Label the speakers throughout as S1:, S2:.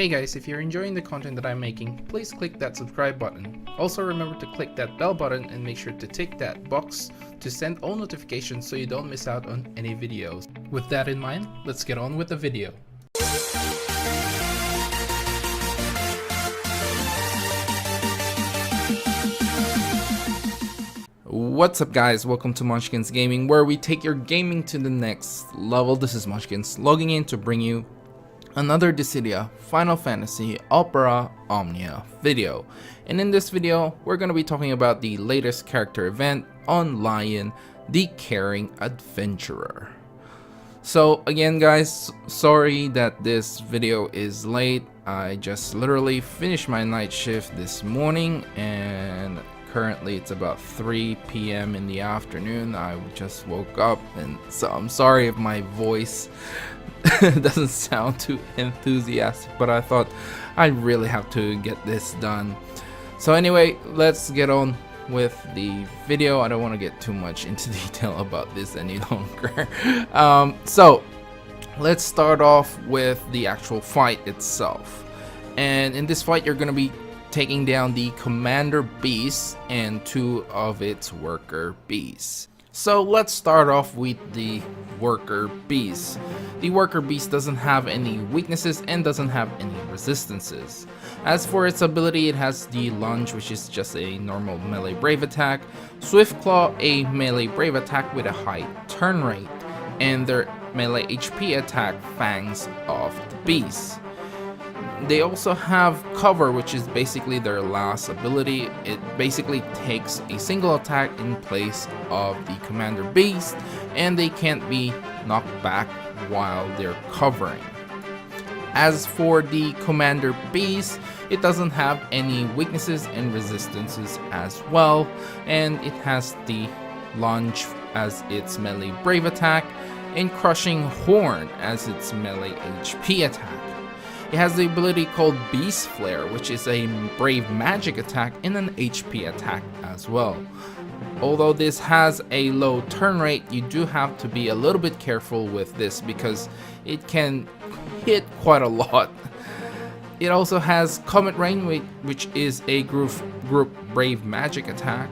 S1: Hey guys, if you're enjoying the content that I'm making, please click that subscribe button. Also remember to click that bell button and make sure to tick that box to send all notifications so you don't miss out on any videos. With that in mind, let's get on with the video. What's up guys, welcome to Munchkins Gaming, where we take your gaming to the next level. This is Munchkins logging in to bring you another Dissidia Final Fantasy Opera Omnia video. And in this video, we're going to be talking about the latest character event on Lion, the Caring Adventurer. So again guys, sorry that this video is late. I just literally finished my night shift this morning and currently it's about 3 p.m. in the afternoon. I just woke up, and so I'm sorry if my voice doesn't sound too enthusiastic, but I thought I really have to get this done. So anyway, let's get on with the video. I don't want to get too much into detail about this any longer. So let's start off with the actual fight itself. And in this fight, you're going to be taking down the Commander Beast and 2 of its Worker Beasts. So let's start off with the Worker Beast. The Worker Beast doesn't have any weaknesses and doesn't have any resistances. As for its ability, it has the Lunge, which is just a normal melee brave attack, Swift Claw, a melee brave attack with a high turn rate, and their melee HP attack, Fangs of the Beast. They also have Cover, which is basically their last ability. It basically takes a single attack in place of the Commander Beast, and they can't be knocked back while they're covering. As for the Commander Beast, it doesn't have any weaknesses and resistances as well, and it has the Lunge as its melee brave attack and Crushing Horn as its melee HP attack. It has the ability called Beast Flare, which is a brave magic attack and an HP attack as well. Although this has a low turn rate, you do have to be a little bit careful with this because it can hit quite a lot. It also has Comet Rain, which is a group brave magic attack,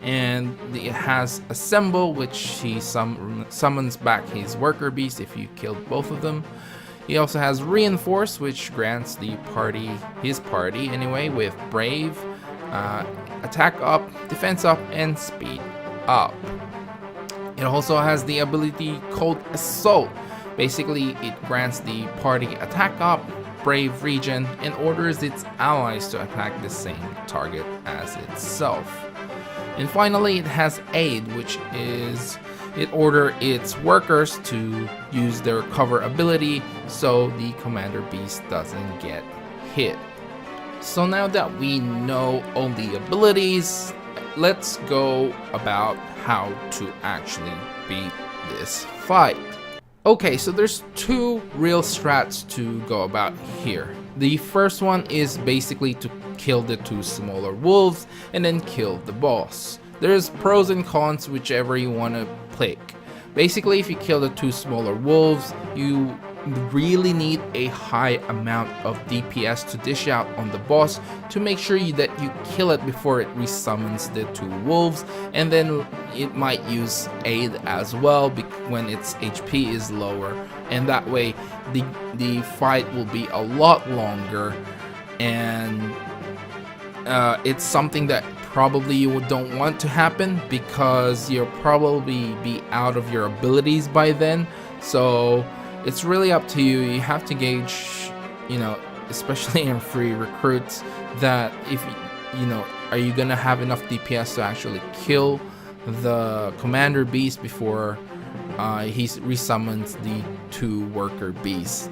S1: and it has Assemble, which he summons back his Worker Beast if you killed both of them. He also has Reinforce, which grants his party anyway, with Brave, Attack Up, Defense Up, and Speed Up. It also has the ability called Assault. Basically, it grants the party Attack Up, Brave Regen, and orders its allies to attack the same target as itself. And finally, it has Aid, which is it orders its workers to use their cover ability so the Commander Beast doesn't get hit. So now that we know all the abilities, let's go about how to actually beat this fight. Okay, so there's 2 real strats to go about here. The first one is basically to kill the 2 smaller wolves and then kill the boss. There's pros and cons, whichever you want to pick. Basically, if you kill the 2 smaller wolves, you really need a high amount of DPS to dish out on the boss to make sure that you kill it before it resummons the 2 wolves, and then it might use Aid as well when its HP is lower, and that way the fight will be a lot longer, and it's something that probably you don't want to happen because you'll probably be out of your abilities by then. So it's really up to you. You have to gauge, especially in free recruits, that if are you gonna have enough DPS to actually kill the Commander Beast before he resummons the 2 Worker Beasts.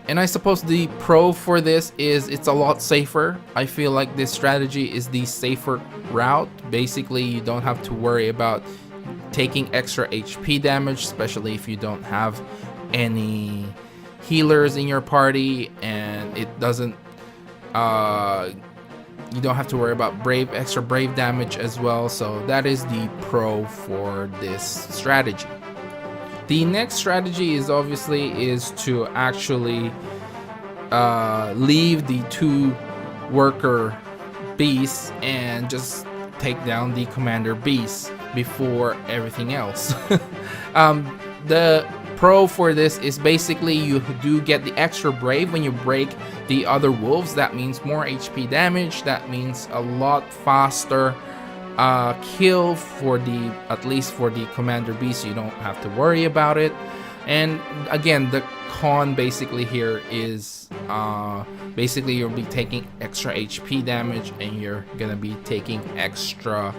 S1: And I suppose the pro for this is it's a lot safer. I feel like this strategy is the safer route. Basically, you don't have to worry about taking extra HP damage, especially if you don't have any healers in your party, and it doesn't you don't have to worry about extra brave damage as well. So that is the pro for this strategy. The next strategy is to actually leave the 2 worker beasts and just take down the commander beast before everything else. The pro for this is basically you do get the extra brave when you break the other wolves. That means more HP damage. That means a lot faster kill for the, at least for the commander beast. You don't have to worry about it. And again, the con basically here is basically you'll be taking extra HP damage and you're gonna be taking extra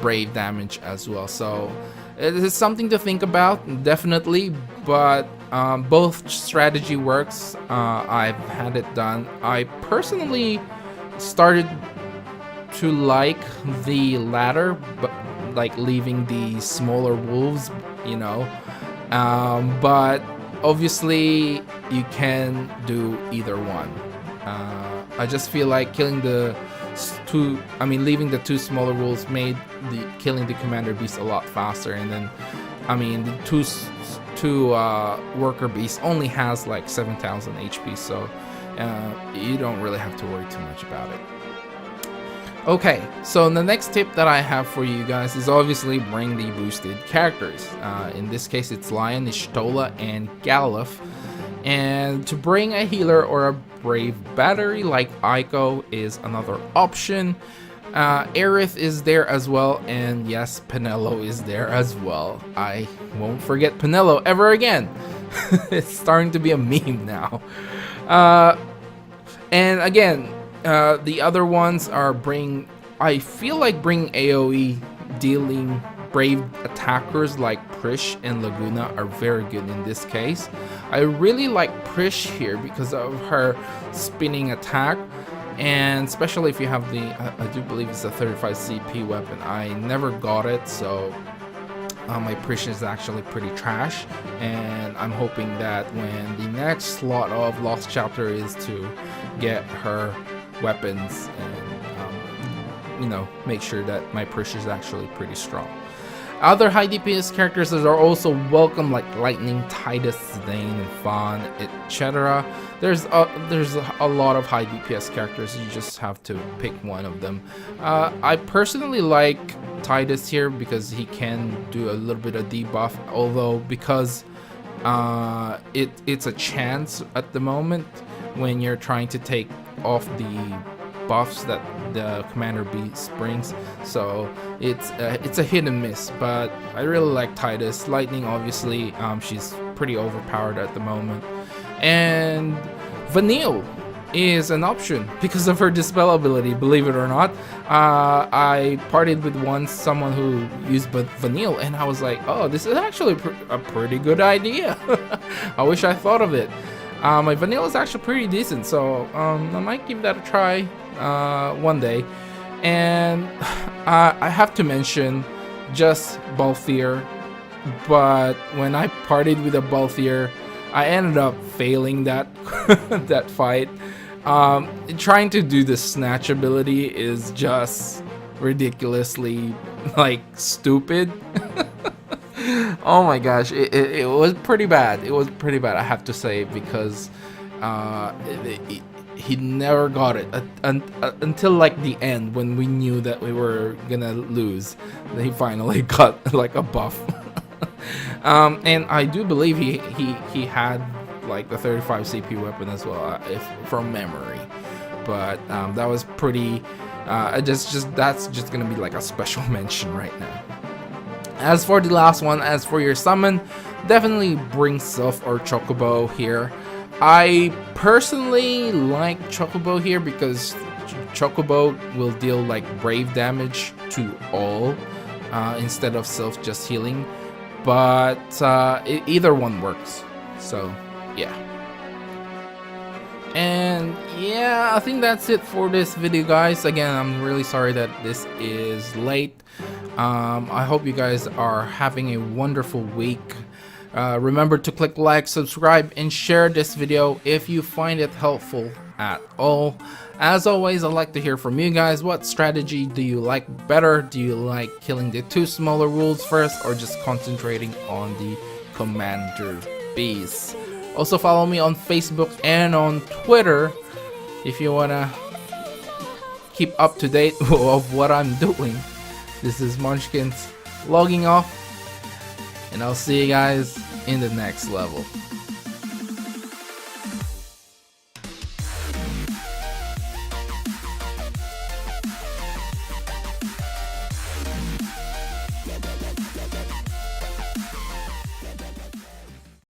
S1: brave damage as well. So it is something to think about, definitely, but both strategy works. I've had it done. I personally started to like the latter, but like leaving the smaller wolves, you know, but obviously you can do either one. I just feel like killing the leaving the 2 smaller wolves made killing the commander beast a lot faster, and then the two worker beasts only has like 7,000 HP, so you don't really have to worry too much about it. Okay, so the next tip that I have for you guys is obviously bring the boosted characters. In this case, it's Lion, Ishtola, and Galuf. And to bring a healer or a brave battery like Aiko is another option. Aerith is there as well, and yes, Penelo is there as well. I won't forget Penelo ever again. It's starting to be a meme now. And again, the other ones are I feel like bring AoE dealing brave attackers like Prish and Laguna are very good in this case. I really like Prish here because of her spinning attack, and especially if you have the, I do believe it's a 35 CP weapon. I never got it, so my Prish is actually pretty trash, and I'm hoping that when the next slot of Lost Chapter is to get her weapons and you know, make sure that my Prish is actually pretty strong. Other high DPS characters that are also welcome, like Lightning, Tidus, Zidane, and Fawn, etc. There's a lot of high DPS characters. You just have to pick one of them. I personally like Tidus here because he can do a little bit of debuff, although because it's a chance at the moment when you're trying to take off the buffs that the commander beast brings, so it's a hit and miss. But I really like Tidus. Lightning, obviously, she's pretty overpowered at the moment, and Vanille is an option because of her dispel ability, believe it or not. I partied with someone who used Vanille, and I was like, oh, this is actually a pretty good idea. I wish I thought of it. My Vanille is actually pretty decent, so I might give that a try one day. And I have to mention just Balthier, but when I partied with a Balthier, I ended up failing that that fight. Trying to do the snatch ability is just ridiculously like stupid. Oh my gosh, it was pretty bad. It was pretty bad, I have to say, because he never got it until like the end, when we knew that we were gonna lose. Then he finally got like a buff. And I do believe he had like the 35 CP weapon as well, if from memory. But that was pretty. That's just gonna be like a special mention right now. As for the last one, as for your summon, definitely bring Sylph or Chocobo here. I personally like Chocobo here because Chocobo will deal like brave damage to all instead of Sylph just healing. But either one works. So yeah. And yeah, I think that's it for this video, guys. Again, I'm really sorry that this is late. I hope you guys are having a wonderful week. Remember to click like, subscribe, and share this video if you find it helpful at all. As always, I'd like to hear from you guys. What strategy do you like better? Do you like killing the 2 smaller wolves first, or just concentrating on the commander beasts? Also follow me on Facebook and on Twitter if you wanna keep up to date of what I'm doing. This is Munchkins logging off, and I'll see you guys in the next level.